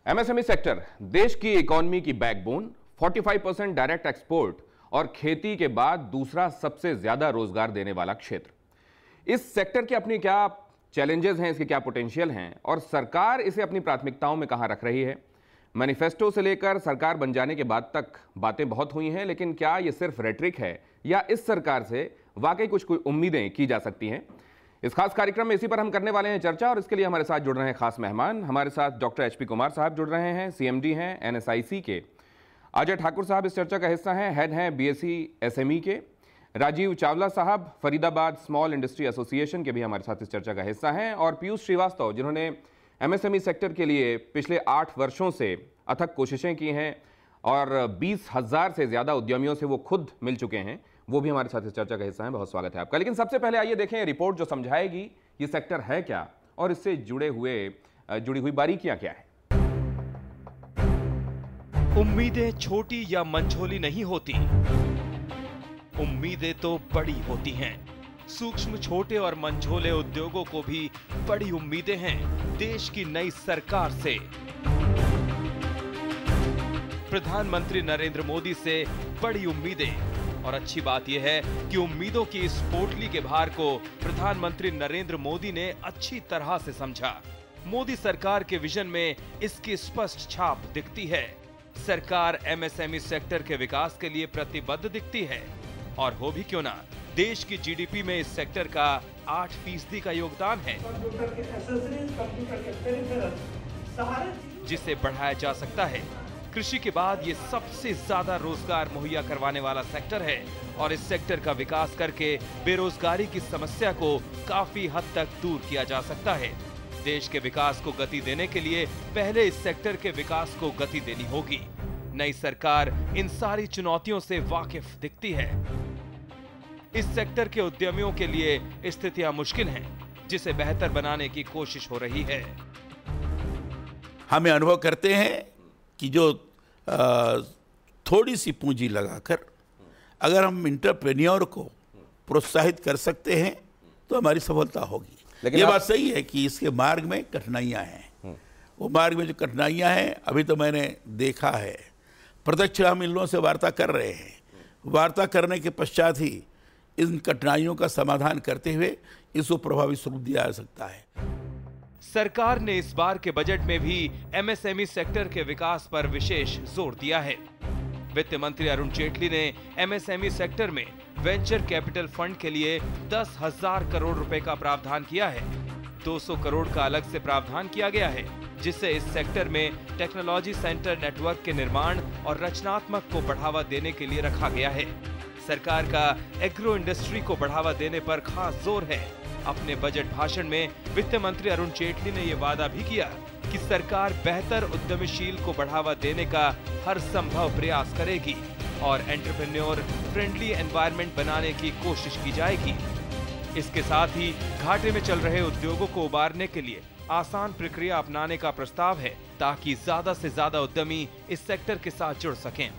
MSME sector देश की economy की बैकबोन, 45% डायरेक्ट एक्सपोर्ट और खेती के बाद दूसरा सबसे ज्यादा रोजगार देने वाला क्षेत्र। इस सेक्टर की अपनी क्या चैलेंजेस हैं, इसके क्या पोटेंशियल हैं और सरकार इसे अपनी प्राथमिकताओं में कहां रख रही है। मैनिफेस्टो से लेकर सरकार बन जाने के बाद तक बातें बहुत हुई हैं, लेकिन क्या यह सिर्फ रेटरिक है या इस सरकार से वाकई कुछ उम्मीदें की जा सकती हैं। इस खास कार्यक्रम में इसी पर हम करने वाले हैं चर्चा और इसके लिए हमारे साथ जुड़ रहे हैं खास मेहमान। हमारे साथ डॉक्टर एचपी कुमार साहब जुड़ रहे हैं, सीएमडी हैं एनएसआईसी के। अजय ठाकुर साहब इस चर्चा का हिस्सा हैं, हेड हैं बीएससी एसएमई के। राजीव चावला साहब फरीदाबाद स्मॉल इंडस्ट्री एसोसिएशन के भी हमारे साथ इस चर्चा का हिस्सा हैं, और पीयूष श्रीवास्तव जिन्होंने एमएसएमई सेक्टर के लिए पिछले 8 वर्षों से अथक कोशिशें की हैं और 20,000 से ज्यादा उद्यमियों से वो खुद मिल चुके हैं, वो भी हमारे साथ इस चर्चा का हिस्सा है। बहुत स्वागत है आपका। लेकिन सबसे पहले आइए देखें रिपोर्ट जो समझाएगी ये सेक्टर है क्या और इससे जुड़ी हुई बारीकियां क्या है। उम्मीदें छोटी या मंझोली नहीं होती, उम्मीदें तो बड़ी होती हैं। सूक्ष्म, छोटे और मंझोले उद्योगों को भी बड़ी उम्मीदें हैं देश की नई सरकार से। प्रधानमंत्री नरेंद्र मोदी से बड़ी उम्मीदें, और अच्छी बात यह है कि उम्मीदों की इस पोटली के भार को प्रधानमंत्री नरेंद्र मोदी ने अच्छी तरह से समझा। मोदी सरकार के विजन में इसकी स्पष्ट छाप दिखती है। सरकार एमएसएमई सेक्टर के विकास के लिए प्रतिबद्ध दिखती है, और हो भी क्यों ना, देश की जीडीपी में इस सेक्टर का 8% का योगदान है, जिसे बढ़ाया जा सकता है। कृषि के बाद ये सबसे ज्यादा रोजगार मुहैया करवाने वाला सेक्टर है, और इस सेक्टर का विकास करके बेरोजगारी की समस्या को काफी हद तक दूर किया जा सकता है। देश के विकास को गति देने के लिए पहले इस सेक्टर के विकास को गति देनी होगी। नई सरकार इन सारी चुनौतियों से वाकिफ दिखती है। इस सेक्टर के उद्यमियों के लिए स्थितियां मुश्किल हैं, जिसे बेहतर बनाने की कोशिश हो रही है। हमें अनुभव करते हैं कि जो थोड़ी सी पूंजी लगाकर अगर हम इंटरप्रेन्योर को प्रोत्साहित कर सकते हैं तो हमारी सफलता होगी। लेकिन ये बात सही है कि इसके मार्ग में कठिनाइयां हैं। वो मार्ग में जो कठिनाइयां हैं, अभी तो मैंने देखा है, प्रत्यक्ष हम इन लोगों से वार्ता कर रहे हैं। वार्ता करने के पश्चात ही इन कठिनाइयों का समाधान करते हुए इसको प्रभावी स्वरूप दिया जा सकता है। सरकार ने इस बार के बजट में भी एमएसएमई सेक्टर के विकास पर विशेष जोर दिया है। वित्त मंत्री अरुण जेटली ने एमएसएमई सेक्टर में वेंचर कैपिटल फंड के लिए 10,000 करोड़ रुपए का प्रावधान किया है। 200 करोड़ का अलग से प्रावधान किया गया है, जिससे इस सेक्टर में टेक्नोलॉजी सेंटर नेटवर्क के निर्माण और रचनात्मक को बढ़ावा देने के लिए रखा गया है। सरकार का एग्रो इंडस्ट्री को बढ़ावा देने पर खास जोर है। अपने बजट भाषण में वित्त मंत्री अरुण जेटली ने यह वादा भी किया कि सरकार बेहतर उद्यमशील को बढ़ावा देने का हर संभव प्रयास करेगी और एंटरप्रेन्योर फ्रेंडली एनवायरनमेंट बनाने की कोशिश की जाएगी। इसके साथ ही घाटे में चल रहे उद्योगों को उबारने के लिए आसान प्रक्रिया अपनाने का प्रस्ताव है, ताकि ज्यादा से ज्यादा उद्यमी इस सेक्टर के साथ जुड़ सकें।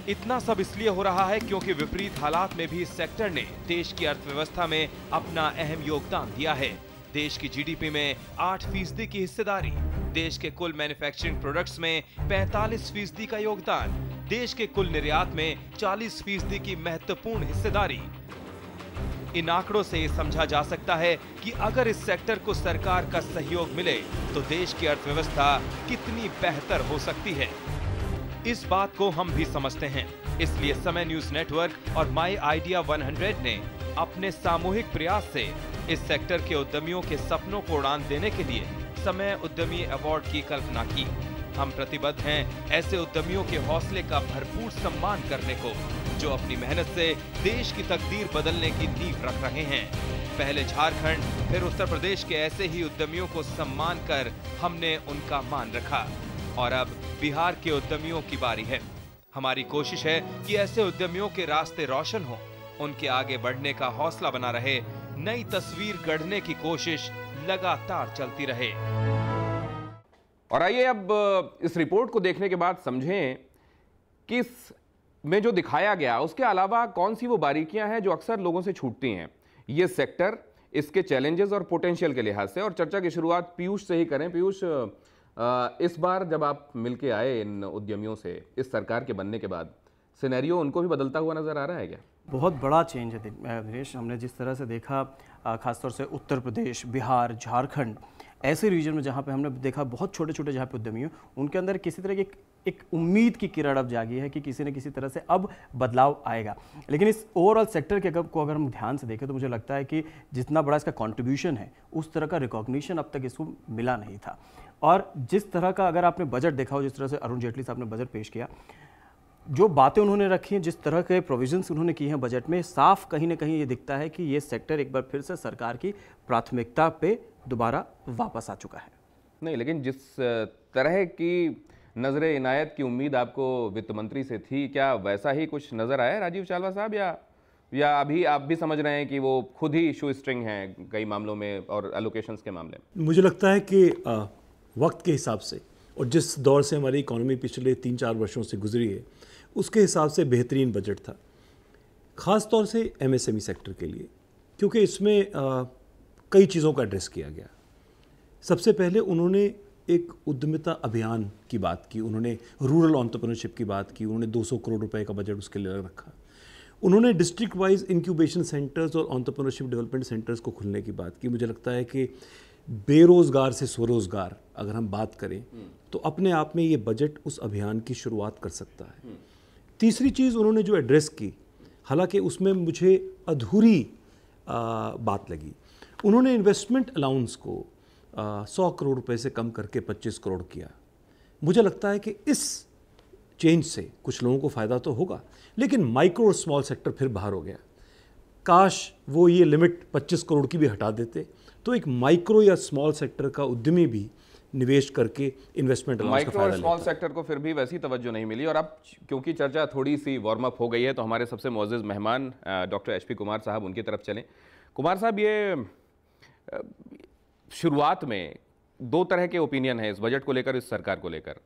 इतना सब इसलिए हो रहा है क्योंकि विपरीत हालात में भी इस सेक्टर ने देश की अर्थव्यवस्था में अपना अहम योगदान दिया है। देश की जीडीपी में 8% की हिस्सेदारी, देश के कुल मैन्युफैक्चरिंग प्रोडक्ट्स में 45% का योगदान, देश के कुल निर्यात में 40% की महत्वपूर्ण हिस्सेदारी। इन आंकड़ों से ये समझा जा सकता है कि अगर इस सेक्टर को सरकार का सहयोग मिले तो देश की अर्थव्यवस्था कितनी बेहतर हो सकती है। इस बात को हम भी समझते हैं, इसलिए समय न्यूज नेटवर्क और माई आइडिया 100 ने अपने सामूहिक प्रयास से इस सेक्टर के उद्यमियों के सपनों को उड़ान देने के लिए समय उद्यमी अवार्ड की कल्पना की। हम प्रतिबद्ध हैं ऐसे उद्यमियों के हौसले का भरपूर सम्मान करने को, जो अपनी मेहनत से देश की तकदीर बदलने की नींव रख रहे हैं। पहले झारखंड, फिर उत्तर प्रदेश के ऐसे ही उद्यमियों को सम्मान कर हमने उनका मान रखा, और अब बिहार के उद्यमियों की बारी है। हमारी कोशिश है कि ऐसे उद्यमियों के रास्ते रोशन हो, उनके आगे बढ़ने का हौसला बना रहे, नई तस्वीर गढ़ने की कोशिश लगातार चलती रहे। और आइए अब इस रिपोर्ट को देखने के बाद समझें कि इसमें जो दिखाया गया उसके अलावा कौन सी वो बारीकियां हैं जो अक्सर लोगों से छूटती हैं। ये सेक्टर, इसके चैलेंजेस और पोटेंशियल के लिहाज से। और चर्चा की शुरुआत पीयूष से ही करें। पीयूष, इस बार जब आप मिलके आए इन उद्यमियों से इस सरकार के बनने के बाद, सिनेरियो उनको भी बदलता हुआ नजर आ रहा है क्या? बहुत बड़ा चेंज है दिनेश। हमने जिस तरह से देखा खासतौर से उत्तर प्रदेश, बिहार, झारखंड, ऐसे रीजन में जहाँ पे हमने देखा बहुत छोटे छोटे जहाँ पे उद्यमी हैं, उनके अंदर किसी तरह की एक उम्मीद की किरण अब जागी है कि किसी न किसी तरह से अब बदलाव आएगा। लेकिन इस ओवरऑल सेक्टर के को अगर हम ध्यान से देखें तो मुझे लगता है कि जितना बड़ा इसका कंट्रीब्यूशन है उस तरह का रिकॉग्निशन अब तक इसको मिला नहीं था। और जिस तरह का अगर आपने बजट देखा हो, जिस तरह से अरुण जेटली साहब ने बजट पेश किया, जो बातें उन्होंने रखी हैं, जिस तरह के प्रोविजंस उन्होंने किए हैं बजट में, साफ कहीं ना कहीं ये दिखता है कि ये सेक्टर एक बार फिर से सरकार की प्राथमिकता पे दोबारा वापस आ चुका है। नहीं, लेकिन जिस तरह की नजरे इनायत की उम्मीद आपको वित्त मंत्री से थी, क्या वैसा ही कुछ नजर आया राजीव चालवा साहब, या अभी आप भी समझ रहे हैं कि वो खुद ही शू स्ट्रिंग हैं कई मामलों में और एलोकेशंस के मामले में? मुझे लगता है कि वक्त के हिसाब से और जिस दौर से हमारी इकोनॉमी पिछले 3-4 वर्षों से गुजरी है उसके हिसाब से बेहतरीन बजट था, ख़ास तौर से एमएसएमई सेक्टर के लिए, क्योंकि इसमें कई चीज़ों का एड्रेस किया गया। सबसे पहले उन्होंने एक उद्यमिता अभियान की बात की, उन्होंने रूरल एंटरप्रेन्योरशिप की बात की, उन्होंने 200 करोड़ रुपए का बजट उसके लिए रखा। उन्होंने डिस्ट्रिक्ट वाइज इंक्यूबेशन सेंटर्स और एंटरप्रेन्योरशिप डेवलपमेंट सेंटर्स को खुलने की बात की। मुझे लगता है कि बेरोज़गार से स्वरोज़गार अगर हम बात करें तो अपने आप में ये बजट उस अभियान की शुरुआत कर सकता है। तीसरी चीज़ उन्होंने जो एड्रेस की, हालांकि उसमें मुझे अधूरी बात लगी, उन्होंने इन्वेस्टमेंट अलाउंस को 100 करोड़ रुपए से कम करके 25 करोड़ किया। मुझे लगता है कि इस चेंज से कुछ लोगों को फ़ायदा तो होगा, लेकिन माइक्रो और स्मॉल सेक्टर फिर बाहर हो गया। काश वो ये लिमिट 25 करोड़ की भी हटा देते तो एक माइक्रो या स्मॉल सेक्टर का उद्यमी भी निवेश करके इन्वेस्टमेंट माइक्रो और स्मॉल सेक्टर को फिर भी वैसी तवज्जो नहीं मिली। और अब क्योंकि चर्चा थोड़ी सी वार्म अप हो गई है तो हमारे सबसे मुअज़्ज़ज़ मेहमान डॉक्टर एचपी कुमार साहब, उनकी तरफ चलें। कुमार साहब, ये शुरुआत में दो तरह के ओपिनियन है इस बजट को लेकर, इस सरकार को लेकर,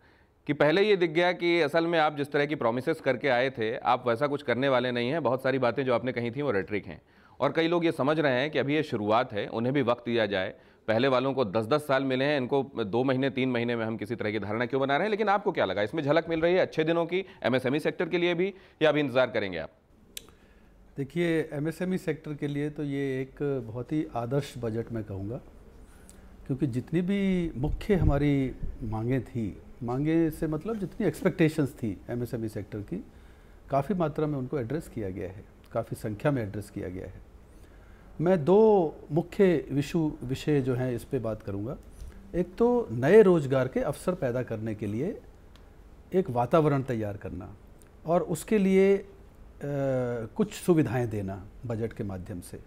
कि पहले ये दिख गया कि असल में आप जिस तरह की प्रोमिसेस करके आए थे आप वैसा कुछ करने वाले नहीं हैं, बहुत सारी बातें जो आपने कही थी वो रेटरिक हैं। और कई लोग ये समझ रहे हैं कि अभी ये शुरुआत है, उन्हें भी वक्त दिया जाए। पहले वालों को 10-10 साल मिले हैं, इनको 2 महीने 3 महीने में हम किसी तरह की धारणा क्यों बना रहे हैं? लेकिन आपको क्या लगा, इसमें झलक मिल रही है अच्छे दिनों की एमएसएमई सेक्टर के लिए भी, या अभी इंतजार करेंगे आप? देखिए, एमएसएमई सेक्टर के लिए तो ये एक बहुत ही आदर्श बजट मैं कहूँगा, क्योंकि जितनी भी मुख्य हमारी मांगें थी, मांगे से मतलब जितनी एक्सपेक्टेशंस थी एमएसएमई सेक्टर की, काफ़ी मात्रा में उनको एड्रेस किया गया है, काफ़ी संख्या में एड्रेस किया गया है। मैं 2 मुख्य विषय जो हैं इस पे बात करूँगा। एक तो नए रोजगार के अवसर पैदा करने के लिए एक वातावरण तैयार करना और उसके लिए कुछ सुविधाएं देना बजट के माध्यम से,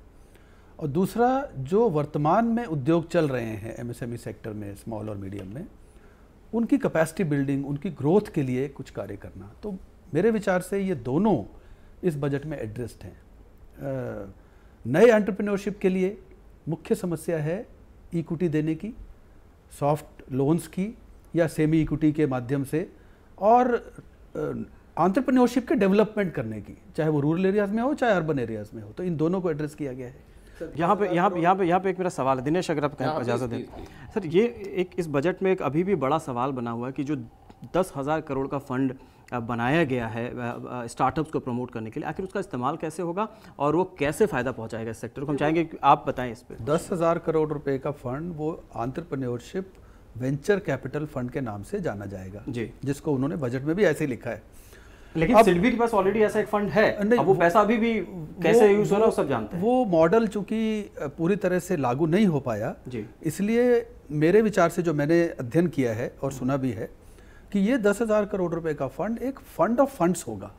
और दूसरा जो वर्तमान में उद्योग चल रहे हैं एमएसएमई सेक्टर में, स्मॉल और मीडियम में, उनकी कैपेसिटी बिल्डिंग, उनकी ग्रोथ के लिए कुछ कार्य करना। तो मेरे विचार से ये दोनों इस बजट में एड्रेस्ड हैं। नए एंटरप्रेन्योरशिप के लिए मुख्य समस्या है इक्विटी देने की, सॉफ्ट लोन्स की या सेमी इक्विटी के माध्यम से, और एंटरप्रेन्योरशिप के डेवलपमेंट करने की, चाहे वो रूरल एरियाज में हो चाहे अर्बन एरियाज में हो। तो इन दोनों को एड्रेस किया गया है। यहाँ पे एक मेरा सवाल है दिनेश, अगर आप इजाज़त दें सर। ये एक इस बजट में एक अभी भी बड़ा सवाल बना हुआ है कि जो 10,000 करोड़ का फंड बनाया गया है स्टार्टअप्स को प्रमोट करने के लिए, आखिर उसका इस्तेमाल कैसे होगा और वो कैसे फ़ायदा पहुंचाएगा इस सेक्टर को? हम चाहेंगे कि आप बताएं इस पे। 10,000 करोड़ रुपए का फंड वो एंटरप्रेन्योरशिप वेंचर कैपिटल फंड के नाम से जाना जाएगा जी, जिसको उन्होंने बजट में भी ऐसे ही लिखा है। लेकिन सिडबी के पास ऑलरेडी ऐसा एक फंड है, अब वो पैसा अभी भी कैसे यूज हो रहा है सब जानते हैं। वो मॉडल चूंकि पूरी तरह से लागू नहीं हो पाया जी, इसलिए मेरे विचार से जो मैंने अध्ययन किया है और सुना भी है कि ये 10,000 करोड़ रुपए का फंड एक फंड ऑफ फंड्स होगा।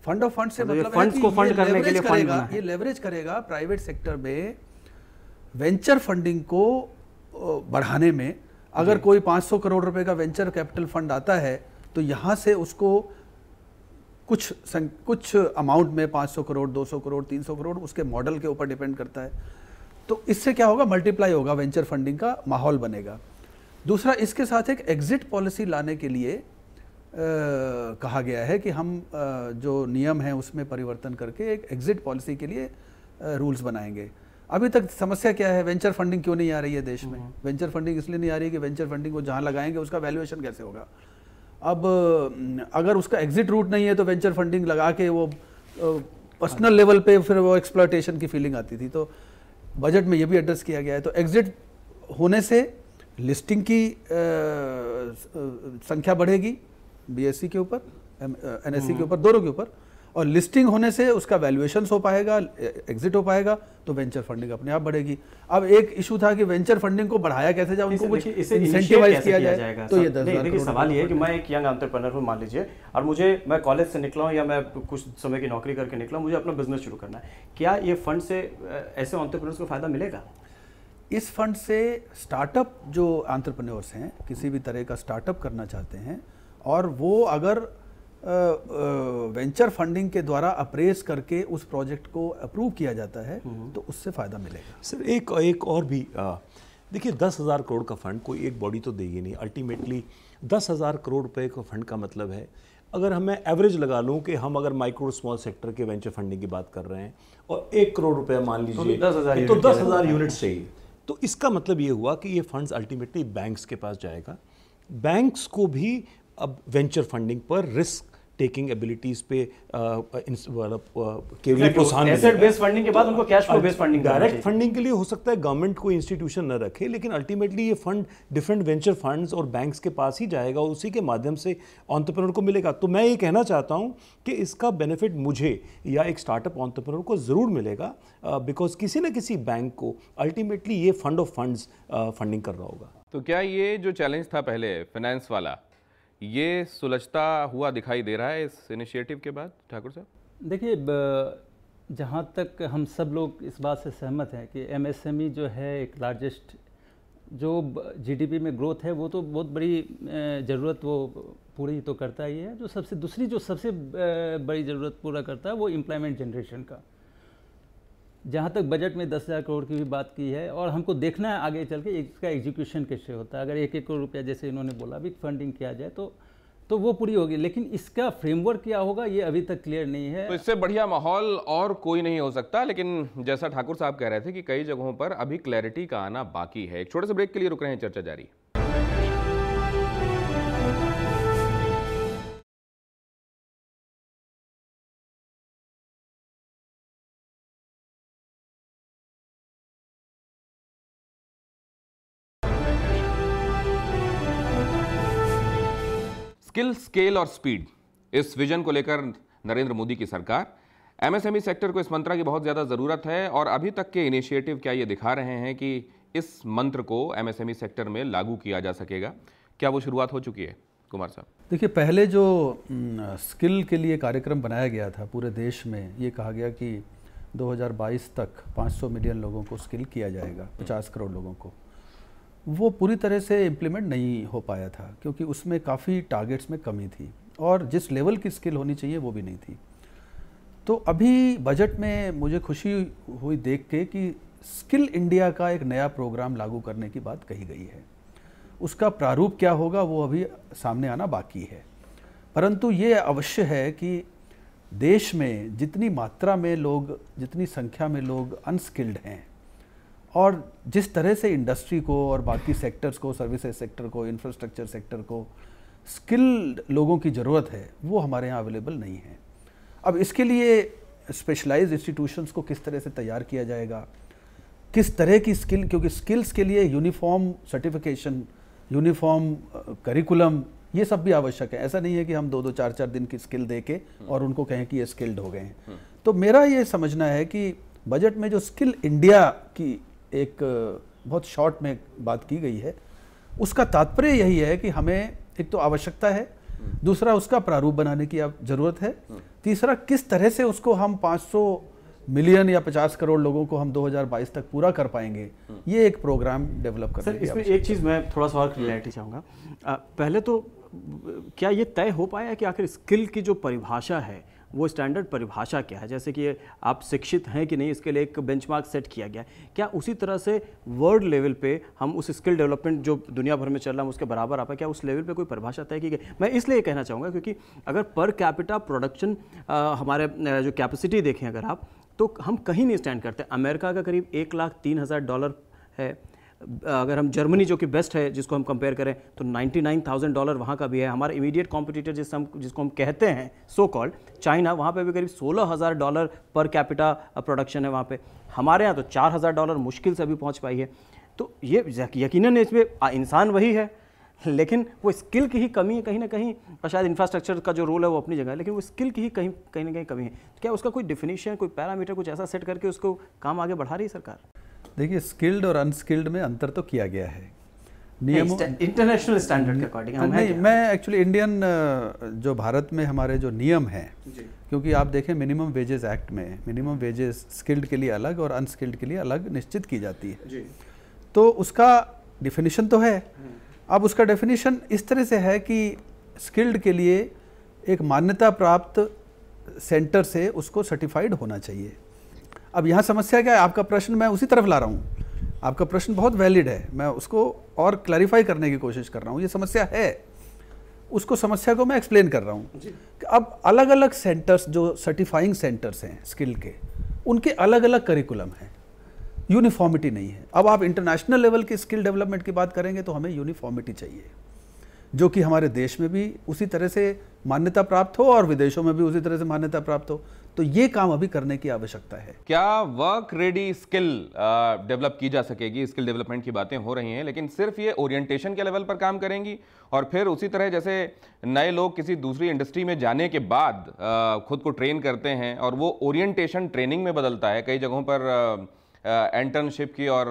फंड ऑफ फंड से मतलब फंड्स को फंड करने के लिए फंड बना है। ये लेवरेज करेगा प्राइवेट सेक्टर में वेंचर फंडिंग को बढ़ाने में। अगर कोई 500 करोड़ रुपए का वेंचर कैपिटल फंड आता है तो यहाँ से उसको कुछ अमाउंट में 500 करोड़, 200 करोड़, 300 करोड़ उसके मॉडल के ऊपर डिपेंड करता है। तो इससे क्या होगा, मल्टीप्लाई होगा, वेंचर फंडिंग का माहौल बनेगा। दूसरा, इसके साथ एक एग्जिट पॉलिसी लाने के लिए कहा गया है कि हम जो नियम हैं उसमें परिवर्तन करके एक एग्जिट पॉलिसी के लिए रूल्स बनाएंगे। अभी तक समस्या क्या है, वेंचर फंडिंग क्यों नहीं आ रही है देश में? वेंचर फंडिंग इसलिए नहीं आ रही कि वेंचर फंडिंग को जहाँ लगाएंगे उसका वैल्यूएशन कैसे होगा। अब अगर उसका एग्जिट रूट नहीं है तो वेंचर फंडिंग लगा के वो पर्सनल लेवल पे फिर वो एक्सप्लॉयटेशन की फीलिंग आती थी। तो बजट में ये भी एड्रेस किया गया है। तो एग्जिट होने से लिस्टिंग की संख्या बढ़ेगी, बीएसई के ऊपर, एनएसई के ऊपर, दोनों के ऊपर, और लिस्टिंग होने से उसका वैल्यूएशन हो पाएगा, एग्जिट हो पाएगा, तो वेंचर फंडिंग अपने आप बढ़ेगी। अब एक इशू था कि वेंचर फंडिंग को बढ़ाया कैसे जाए, उनको कुछ इंसेंटिवाइज किया जाएगा। तो ये 10,000 देखिए सवाल ये है कि मैं एक यंग एंटरप्रेन्योर हूँ मान लीजिए, और मैं कॉलेज से निकला हूँ या मैं कुछ समय की नौकरी करके निकला, मुझे अपना बिजनेस शुरू करना है, क्या ये फंड से ऐसे एंटरप्रेन्योर्स को फायदा मिलेगा? इस फंड से स्टार्टअप जो एंटरप्रेन्योर्स हैं, किसी भी तरह का स्टार्टअप करना चाहते हैं, और वो अगर वेंचर फंडिंग के द्वारा अप्रेस करके उस प्रोजेक्ट को अप्रूव किया जाता है, तो उससे फ़ायदा मिलेगा। सर एक और भी देखिए, 10,000 करोड़ का फंड कोई एक बॉडी तो देगी नहीं। अल्टीमेटली 10,000 करोड़ रुपए का फंड का मतलब है, अगर हमें एवरेज लगा लूँ कि हम अगर माइक्रो स्मॉल सेक्टर के वेंचर फंडिंग की बात कर रहे हैं और 1 करोड़ रुपया मान लीजिए, तो 10,000 यूनिट्स चाहिए। तो इसका मतलब ये हुआ कि ये फंड्स अल्टीमेटली बैंक्स के पास जाएगा। बैंक्स को भी अब वेंचर फंडिंग पर रिस्क टेकिंग एबिलिटीज पे केवल प्रोत्साहन, एसेट बेस्ड फंडिंग के बाद उनको cash flow based funding, direct funding के लिए हो सकता है गवर्नमेंट कोई इंस्टीट्यूशन न रखे, लेकिन अल्टीमेटली ये फंड डिफरेंट वेंचर फंड्स और बैंक्स के पास ही जाएगा, उसी के माध्यम से एंटरप्रेन्योर को मिलेगा। तो मैं ये कहना चाहता हूँ कि इसका बेनिफिट मुझे या एक स्टार्टअप एंटरप्रेन्योर को ज़रूर मिलेगा, बिकॉज किसी न किसी बैंक को अल्टीमेटली ये फंड ऑफ फंड्स फंडिंग कर रहा होगा। तो क्या ये जो चैलेंज था पहले फाइनेंस वाला, ये सुलझता हुआ दिखाई दे रहा है इस इनिशिएटिव के बाद ठाकुर साहब? देखिए, जहाँ तक हम सब लोग इस बात से सहमत हैं कि एमएसएमई जो है एक लार्जेस्ट जो जीडीपी में ग्रोथ है, वो तो बहुत बड़ी ज़रूरत वो पूरी तो करता ही है। जो सबसे बड़ी ज़रूरत पूरा करता है वो एम्प्लॉयमेंट जनरेशन का। जहाँ तक बजट में 10,000 करोड़ की भी बात की है, और हमको देखना है आगे चल के इसका एग्जीक्यूशन कैसे होता है। अगर 1-1 करोड़ रुपया जैसे इन्होंने बोला भी फंडिंग किया जाए तो वो पूरी होगी, लेकिन इसका फ्रेमवर्क क्या होगा ये अभी तक क्लियर नहीं है। तो इससे बढ़िया माहौल और कोई नहीं हो सकता, लेकिन जैसा ठाकुर साहब कह रहे थे कि कई जगहों पर अभी क्लैरिटी का आना बाकी है। एक छोटे से ब्रेक के लिए रुक रहे हैं, चर्चा जारी। स्किल, स्केल और स्पीड, इस विजन को लेकर नरेंद्र मोदी की सरकार, एमएसएमई सेक्टर को इस मंत्र की बहुत ज़्यादा ज़रूरत है। और अभी तक के इनिशिएटिव क्या ये दिखा रहे हैं कि इस मंत्र को एमएसएमई सेक्टर में लागू किया जा सकेगा? क्या वो शुरुआत हो चुकी है कुमार साहब? देखिए, पहले जो स्किल के लिए कार्यक्रम बनाया गया था पूरे देश में, ये कहा गया कि 2022 तक 500 मिलियन लोगों को स्किल किया जाएगा, 50 करोड़ लोगों को। वो पूरी तरह से इम्प्लीमेंट नहीं हो पाया था, क्योंकि उसमें काफ़ी टारगेट्स में कमी थी, और जिस लेवल की स्किल होनी चाहिए वो भी नहीं थी। तो अभी बजट में मुझे खुशी हुई देख के कि स्किल इंडिया का एक नया प्रोग्राम लागू करने की बात कही गई है। उसका प्रारूप क्या होगा वो अभी सामने आना बाकी है, परंतु ये अवश्य है कि देश में जितनी मात्रा में लोग, जितनी संख्या में लोग अनस्किल्ड हैं, और जिस तरह से इंडस्ट्री को और बाकी सेक्टर्स को, सर्विसेज सेक्टर को, इंफ्रास्ट्रक्चर सेक्टर को स्किल्ड लोगों की ज़रूरत है, वो हमारे यहाँ अवेलेबल नहीं है। अब इसके लिए स्पेशलाइज्ड इंस्टीट्यूशंस को किस तरह से तैयार किया जाएगा, किस तरह की स्किल, क्योंकि स्किल्स के लिए यूनिफॉर्म सर्टिफिकेशन, यूनिफॉर्म करिकुलम, ये सब भी आवश्यक है। ऐसा नहीं है कि हम 2-2, 4-4 दिन की स्किल दे के और उनको कहें कि ये स्किल्ड हो गए हैं। तो मेरा ये समझना है कि बजट में जो स्किल इंडिया की एक बहुत शॉर्ट में बात की गई है, उसका तात्पर्य यही है कि हमें एक तो आवश्यकता है, दूसरा उसका प्रारूप बनाने की ज़रूरत है, तीसरा किस तरह से उसको हम 500 मिलियन या 50 करोड़ लोगों को हम 2022 तक पूरा कर पाएंगे, ये एक प्रोग्राम डेवलप करने की। इसमें एक चीज़ मैं थोड़ा सा और क्लियरिटी चाहूँगा। पहले तो क्या ये तय हो पाया है कि आखिर स्किल की जो परिभाषा है वो स्टैंडर्ड परिभाषा क्या है? जैसे कि आप शिक्षित हैं कि नहीं, इसके लिए एक बेंचमार्क सेट किया गया है। क्या उसी तरह से वर्ल्ड लेवल पे हम उस स्किल डेवलपमेंट जो दुनिया भर में चल रहा है उसके बराबर आ पाए? क्या उस लेवल पे कोई परिभाषा तय की गई? मैं इसलिए कहना चाहूँगा क्योंकि अगर पर कैपिटा प्रोडक्शन हमारे जो कैपेसिटी देखें अगर आप, तो हम कहीं नहीं स्टैंड करते। अमेरिका का करीब $1,03,000 है। अगर हम जर्मनी जो कि बेस्ट है जिसको हम कंपेयर करें तो $99,000 वहाँ का भी है। हमारा इमीडिएट कॉम्पिटिटर जिसको हम कहते हैं सो कॉल्ड चाइना, वहाँ पे भी करीब $16,000 पर कैपिटा प्रोडक्शन है वहाँ पे। हमारे यहाँ तो $4,000 मुश्किल से अभी पहुँच पाई है। तो ये यकीनन इसमें इंसान वही है, लेकिन वो स्किल की ही कमी है कहीं ना कहीं, और शायद इंफ्रास्ट्रक्चर का जो रोल है वो अपनी जगह है, लेकिन वो स्किल की ही कहीं ना कहीं कमी है। तो क्या उसका कोई डेफिनेशन, कोई पैरामीटर कुछ ऐसा सेट करके उसको काम आगे बढ़ा रही है सरकार? देखिए, स्किल्ड और अनस्किल्ड में अंतर तो किया गया है नियमों, इंटरनेशनल स्टैंडर्ड के अकॉर्डिंग। नहीं, मैं एक्चुअली इंडियन जो भारत में हमारे जो नियम हैं, क्योंकि आप देखें मिनिमम वेजेस एक्ट में मिनिमम वेजेस स्किल्ड के लिए अलग और अनस्किल्ड के लिए अलग निश्चित की जाती है। तो उसका डिफिनीशन तो है। अब उसका डेफिनेशन इस तरह से है कि स्किल्ड के लिए एक मान्यता प्राप्त सेंटर से उसको सर्टिफाइड होना चाहिए। अब यहाँ समस्या क्या है, आपका प्रश्न मैं उसी तरफ ला रहा हूँ, आपका प्रश्न बहुत वैलिड है, मैं उसको और क्लैरिफाई करने की कोशिश कर रहा हूँ। ये समस्या है, उसको समस्या को मैं एक्सप्लेन कर रहा हूँ कि अब अलग अलग सेंटर्स जो सर्टिफाइंग सेंटर्स हैं स्किल के, उनके अलग अलग करिकुलम हैं, यूनिफॉर्मिटी नहीं है। अब आप इंटरनेशनल लेवल के स्किल डेवलपमेंट की बात करेंगे तो हमें यूनिफॉर्मिटी चाहिए, जो कि हमारे देश में भी उसी तरह से मान्यता प्राप्त हो और विदेशों में भी उसी तरह से मान्यता प्राप्त हो। तो ये काम अभी करने की आवश्यकता है। क्या वर्क रेडी स्किल डेवलप की जा सकेगी? स्किल डेवलपमेंट की बातें हो रही हैं, लेकिन सिर्फ ये ओरिएंटेशन के लेवल पर काम करेंगी और फिर उसी तरह जैसे नए लोग किसी दूसरी इंडस्ट्री में जाने के बाद खुद को ट्रेन करते हैं और वो ओरिएंटेशन ट्रेनिंग में बदलता है, कई जगहों पर इंटर्नशिप की और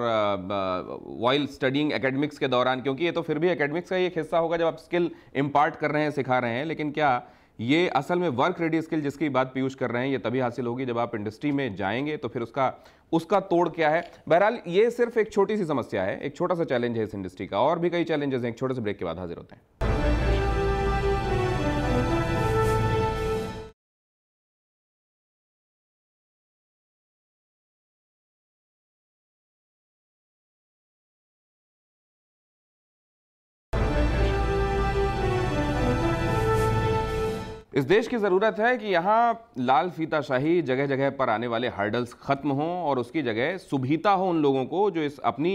वाइल स्टडिंग एकेडमिक्स के दौरान, क्योंकि ये तो फिर भी एकेडमिक्स का ही एक हिस्सा होगा जब आप स्किल इम्पार्ट कर रहे हैं, सिखा रहे हैं, लेकिन क्या ये असल में वर्क रेडी स्किल जिसकी बात पीयूष कर रहे हैं ये तभी हासिल होगी जब आप इंडस्ट्री में जाएंगे? तो फिर उसका तोड़ क्या है? बहरहाल ये सिर्फ एक छोटी सी समस्या है, एक छोटा सा चैलेंज है इस इंडस्ट्री का, और भी कई चैलेंजेस हैं। एक छोटे से ब्रेक के बाद हाजिर होते हैं। इस देश की ज़रूरत है कि यहाँ लाल फीताशाही, जगह जगह पर आने वाले हर्डल्स खत्म हों और उसकी जगह सुविधा हो उन लोगों को जो इस अपनी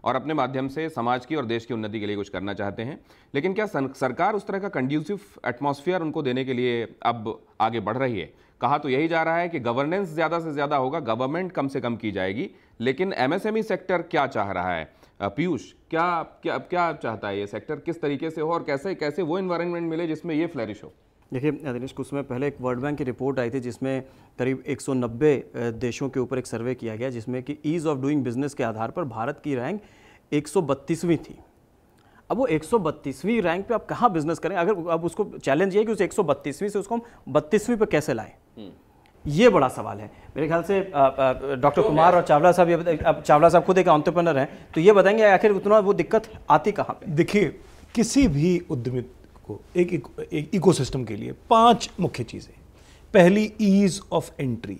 और अपने माध्यम से समाज की और देश की उन्नति के लिए कुछ करना चाहते हैं। लेकिन क्या सरकार उस तरह का कंड्यूसिव एटमॉस्फेयर उनको देने के लिए अब आगे बढ़ रही है? कहा तो यही जा रहा है कि गवर्नेंस ज़्यादा से ज़्यादा होगा, गवर्नमेंट कम से कम की जाएगी, लेकिन एमएसएमई सेक्टर क्या चाह रहा है? पीयूष, क्या चाहता है ये सेक्टर? किस तरीके से हो और कैसे कैसे वो इन्वायरमेंट मिले जिसमें ये फ्लरिश हो? देखिए दिनेश, कुछ समय पहले एक वर्ल्ड बैंक की रिपोर्ट आई थी जिसमें करीब 190 देशों के ऊपर एक सर्वे किया गया, जिसमें कि ईज़ ऑफ डूइंग बिजनेस के आधार पर भारत की रैंक 132वीं थी। अब वो 132वीं रैंक पे आप कहाँ बिजनेस करें? अगर अब उसको चैलेंज ये है कि उस 132वीं से उसको हम 32वीं पे कैसे लाएं, ये बड़ा सवाल है मेरे ख्याल से। डॉक्टर कुमार और चावला साहब, अब चावला साहब खुद एक एंटरप्रेन्योर हैं, तो ये बताएंगे आखिर उतना वो दिक्कत आती कहाँ पे? देखिए, किसी भी उद्यमी को एक इकोसिस्टम के लिए 5 मुख्य चीज़ें। पहली, ईज ऑफ एंट्री,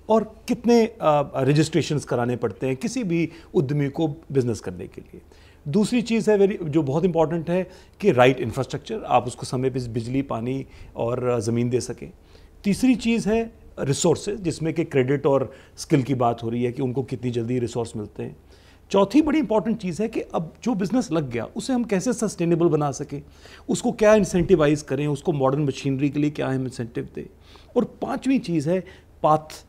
और कितने रजिस्ट्रेशंस कराने पड़ते हैं किसी भी उद्यमी को बिजनेस करने के लिए। दूसरी चीज़ है जो बहुत इंपॉर्टेंट है कि राइट इंफ्रास्ट्रक्चर, आप उसको समय पे बिजली, पानी और ज़मीन दे सकें। तीसरी चीज़ है रिसोर्सेज, जिसमें कि क्रेडिट और स्किल की बात हो रही है कि उनको कितनी जल्दी रिसोर्स मिलते हैं। चौथी बड़ी इंपॉर्टेंट चीज़ है कि अब जो बिज़नेस लग गया उसे हम कैसे सस्टेनेबल बना सकें, उसको क्या इंसेंटिवाइज करें, उसको मॉडर्न मशीनरी के लिए क्या हम इंसेंटिव दें। और पांचवी चीज़ है पाथ,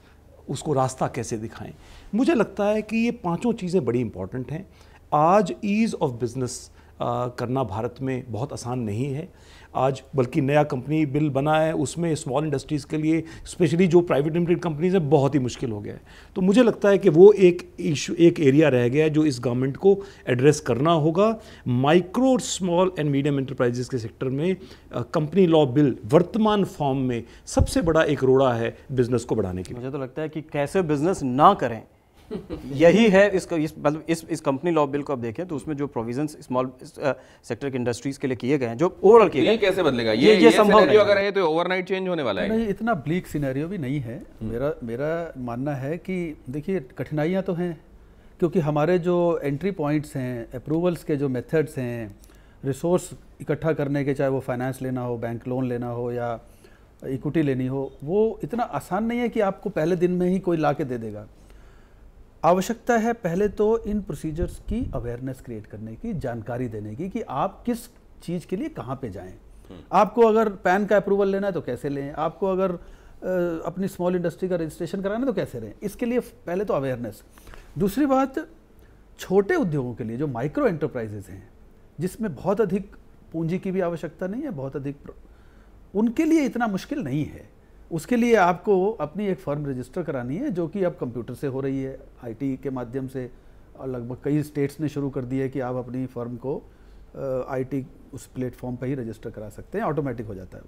उसको रास्ता कैसे दिखाएं। मुझे लगता है कि ये पांचों चीज़ें बड़ी इंपॉर्टेंट हैं। आज ईज़ ऑफ बिज़नेस करना भारत में बहुत आसान नहीं है आज, बल्कि नया कंपनी बिल बना है, उसमें स्मॉल इंडस्ट्रीज़ के लिए, स्पेशली जो प्राइवेट लिमिटेड कंपनीज है, बहुत ही मुश्किल हो गया है। तो मुझे लगता है कि वो एक इशू, एक एरिया रह गया है जो इस गवर्नमेंट को एड्रेस करना होगा। Micro, small and medium enterprises के सेक्टर में कंपनी लॉ बिल वर्तमान फॉर्म में सबसे बड़ा एक रोड़ा है बिजनेस को बढ़ाने के लिए। मुझे तो लगता है कि कैसे बिजनेस ना करें यही है इस कंपनी लॉ बिल को आप देखें तो उसमें जो प्रोविजंस स्मॉल सेक्टर की इंडस्ट्रीज के लिए किए गए हैं, जो ओवरऑल किए गए, कैसे बदलेगा ये संभव नहीं। अगर है तो ओवरनाइट चेंज होने वाला है। नहीं, इतना ब्लीक सिनेरियो भी नहीं है। मेरा मानना है कि देखिए, कठिनाइयाँ तो हैं, क्योंकि हमारे जो एंट्री पॉइंट्स हैं, अप्रूवल्स के जो मेथड्स हैं, रिसोर्स इकट्ठा करने के, चाहे वो फाइनेंस लेना हो, बैंक लोन लेना हो, या इक्विटी लेनी हो, वो इतना आसान नहीं है कि आपको पहले दिन में ही कोई ला के दे देगा। आवश्यकता है पहले तो इन प्रोसीजर्स की अवेयरनेस क्रिएट करने की, जानकारी देने की कि आप किस चीज़ के लिए कहाँ पे जाएं। आपको अगर पैन का अप्रूवल लेना है तो कैसे लें, आपको अगर अपनी स्मॉल इंडस्ट्री का रजिस्ट्रेशन कराना है तो कैसे लें। इसके लिए पहले तो अवेयरनेस। दूसरी बात, छोटे उद्योगों के लिए जो माइक्रो एंटरप्राइजेज हैं, जिसमें बहुत अधिक पूंजी की भी आवश्यकता नहीं है, बहुत अधिक, उनके लिए इतना मुश्किल नहीं है। उसके लिए आपको अपनी एक फर्म रजिस्टर करानी है, जो कि अब कंप्यूटर से हो रही है, आईटी के माध्यम से। और लगभग कई स्टेट्स ने शुरू कर दी है कि आप अपनी फर्म को आईटी उस प्लेटफॉर्म पर ही रजिस्टर करा सकते हैं, ऑटोमेटिक हो जाता है।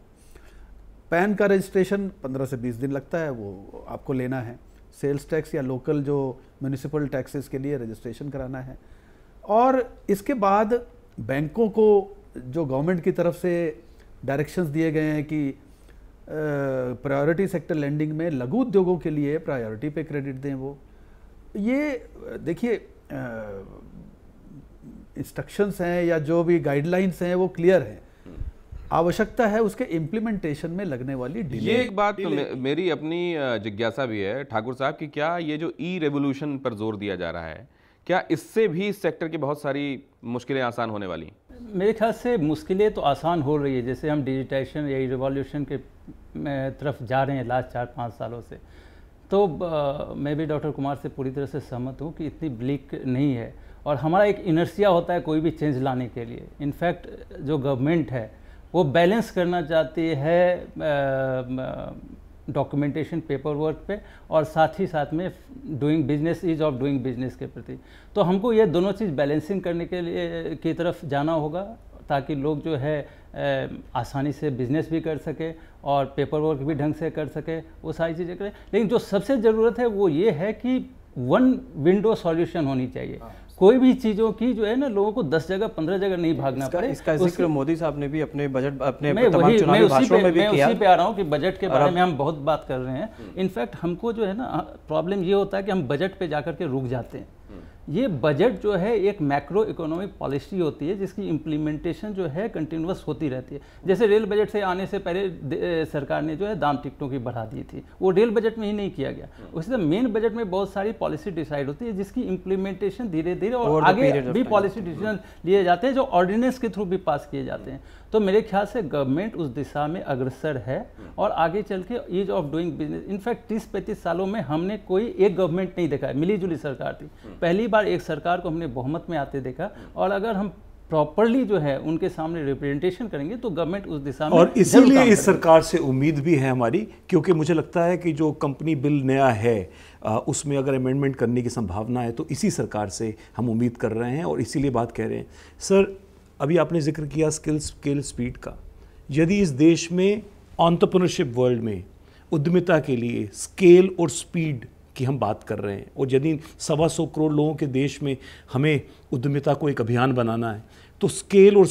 पैन का रजिस्ट्रेशन 15 से 20 दिन लगता है, वो आपको लेना है। सेल्स टैक्स या लोकल जो म्यूनिसिपल टैक्सेस के लिए रजिस्ट्रेशन कराना है। और इसके बाद बैंकों को जो गवर्नमेंट की तरफ से डायरेक्शंस दिए गए हैं कि प्रायोरिटी सेक्टर लेंडिंग में लघु उद्योगों के लिए प्रायोरिटी पे क्रेडिट दें, वो ये देखिए इंस्ट्रक्शंस हैं या जो भी गाइडलाइंस हैं वो क्लियर हैं। आवश्यकता है उसके इम्प्लीमेंटेशन में लगने वाली डिले। ये एक बात तो मेरी अपनी जिज्ञासा भी है ठाकुर साहब कि क्या ये जो ई रेवोल्यूशन पर जोर दिया जा रहा है, क्या इससे भी इस सेक्टर की बहुत सारी मुश्किलें आसान होने वाली? मेरे ख्याल से मुश्किलें तो आसान हो रही है। जैसे हम डिजिटाइजेशन या रिवॉल्यूशन के तरफ जा रहे हैं लास्ट 4-5 सालों से, तो मैं भी डॉक्टर कुमार से पूरी तरह से सहमत हूँ कि इतनी ब्लिक नहीं है। और हमारा एक इनर्सिया होता है कोई भी चेंज लाने के लिए। इनफैक्ट जो गवर्नमेंट है वो बैलेंस करना चाहती है डॉक्यूमेंटेशन पेपर वर्क पे और साथ ही साथ में doing business, ease of doing business के प्रति। तो हमको ये दोनों चीज़ बैलेंसिंग करने के लिए की तरफ जाना होगा, ताकि लोग जो है आसानी से बिजनेस भी कर सके और पेपर वर्क भी ढंग से कर सके, वो सारी चीज़ें करें। लेकिन जो सबसे ज़रूरत है वो ये है कि वन विंडो सॉल्यूशन होनी चाहिए। कोई भी चीज़ों की जो है ना, लोगों को 10 जगह 15 जगह नहीं भागना पड़े। इसका जिक्र मोदी साहब ने भी अपने बजट, अपने मैं तमाम चुनावी भाषणों में भी किया। उसी पे आ रहा हूँ कि बजट के बारे में हम बहुत बात कर रहे हैं। इनफैक्ट हमको जो है ना प्रॉब्लम ये होता है कि हम बजट पे जाकर के रुक जाते हैं। ये बजट जो है एक मैक्रो इकोनॉमिक पॉलिसी होती है, जिसकी इम्प्लीमेंटेशन जो है कंटिन्यूअस होती रहती है। जैसे रेल बजट से आने से पहले सरकार ने जो है दाम टिकटों की बढ़ा दी थी, वो रेल बजट में ही नहीं किया गया। उसी तरह मेन बजट में बहुत सारी पॉलिसी डिसाइड होती है, जिसकी इम्प्लीमेंटेशन धीरे धीरे और आगे भी पॉलिसी डिसीजन लिए जाते हैं, जो ऑर्डिनेंस के थ्रू भी पास किए जाते हैं। तो मेरे ख्याल से गवर्नमेंट उस दिशा में अग्रसर है और आगे चल के ease of doing business. In fact 30-35 सालों में हमने कोई एक गवर्नमेंट नहीं देखा है, मिली जुली सरकार थी। पहली बार एक सरकार को हमने बहुमत में आते देखा। और अगर हम प्रॉपरली जो है उनके सामने रिप्रेजेंटेशन करेंगे तो गवर्नमेंट उस दिशा में, और इसीलिए इस सरकार से उम्मीद भी है हमारी, क्योंकि मुझे लगता है कि जो कंपनी बिल नया है उसमें अगर अमेंडमेंट करने की संभावना है तो इसी सरकार से हम उम्मीद कर रहे हैं और इसीलिए बात कह रहे हैं। सर, अभी आपने जिक्र किया स्केल स्पीड का। यदि इस देश में एंटरप्रेन्योरशिप वर्ल्ड में उद्यमिता के लिए स्केल और स्पीड की हम बात कर रहे हैं, और यदि 125 करोड़ लोगों के देश में हमें उद्यमिता को एक अभियान बनाना है, तो स्केल और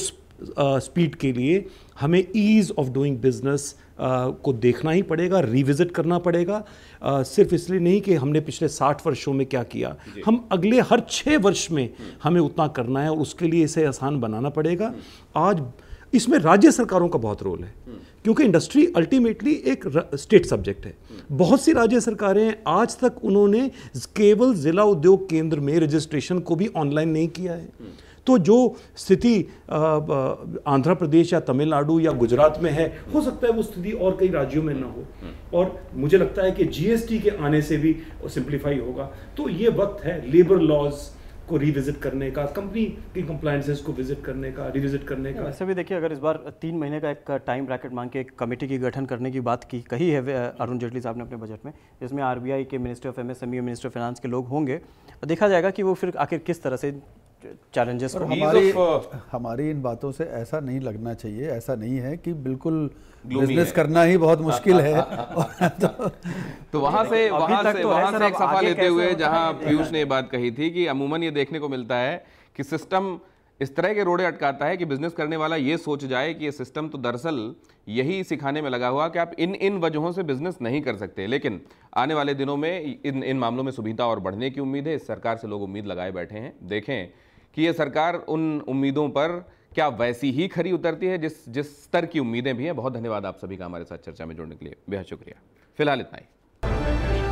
स्पीड के लिए हमें ईज़ ऑफ डूइंग बिजनेस को देखना ही पड़ेगा, रिविजिट करना पड़ेगा। सिर्फ इसलिए नहीं कि हमने पिछले 60 वर्षों में क्या किया, हम अगले हर 6 वर्ष में हमें उतना करना है और उसके लिए इसे आसान बनाना पड़ेगा। आज इसमें राज्य सरकारों का बहुत रोल है, क्योंकि इंडस्ट्री अल्टीमेटली एक स्टेट सब्जेक्ट है। बहुत सी राज्य सरकारें आज तक उन्होंने केवल जिला उद्योग केंद्र में रजिस्ट्रेशन को भी ऑनलाइन नहीं किया है। तो जो स्थिति आंध्र प्रदेश या तमिलनाडु या गुजरात में है, हो सकता है वो स्थिति और कई राज्यों में ना हो। और मुझे लगता है कि जीएसटी के आने से भी सिंप्लीफाई होगा। तो ये वक्त है लेबर लॉज को रिविजिट करने का, कंपनी की कंप्लायंसेस को विजिट करने का, रिविजिट करने का। वैसे भी देखिए, अगर इस बार 3 महीने का एक टाइम ब्रैकेट मांग के एक कमेटी की गठन करने की बात कही है अरुण जेटली साहब ने अपने बजट में, जिसमें आरबीआई के मिनिस्टर ऑफ एमएसएमई और मिनिस्टर ऑफ फाइनेंस के लोग होंगे। देखा जाएगा कि वो फिर आखिर किस तरह से चैलेंजेस को। हमारी इन बातों से ऐसा नहीं लगना चाहिए, ऐसा नहीं है कि बिल्कुल बिजनेस करना ही बहुत मुश्किल है। तो वहां से एक सफा लेते हुए जहां पीयूष ने ये बात कही थी कि अमूमन ये देखने को मिलता है कि सिस्टम इस तरह के रोड़े अटकाता है कि बिजनेस करने वाला ये सोच जाए कि ये सिस्टम तो दरअसल यही सिखाने में लगा हुआ कि आप इन वजहों से बिजनेस नहीं कर सकते। लेकिन आने वाले दिनों में इन मामलों में सुविधा और बढ़ने की उम्मीद है। इस सरकार से लोग उम्मीद लगाए बैठे हैं। देखें कि ये सरकार उन उम्मीदों पर क्या वैसी ही खरी उतरती है जिस स्तर की उम्मीदें भी हैं? बहुत धन्यवाद आप सभी का हमारे साथ चर्चा में जुड़ने के लिए, बेहद शुक्रिया। फिलहाल इतना ही।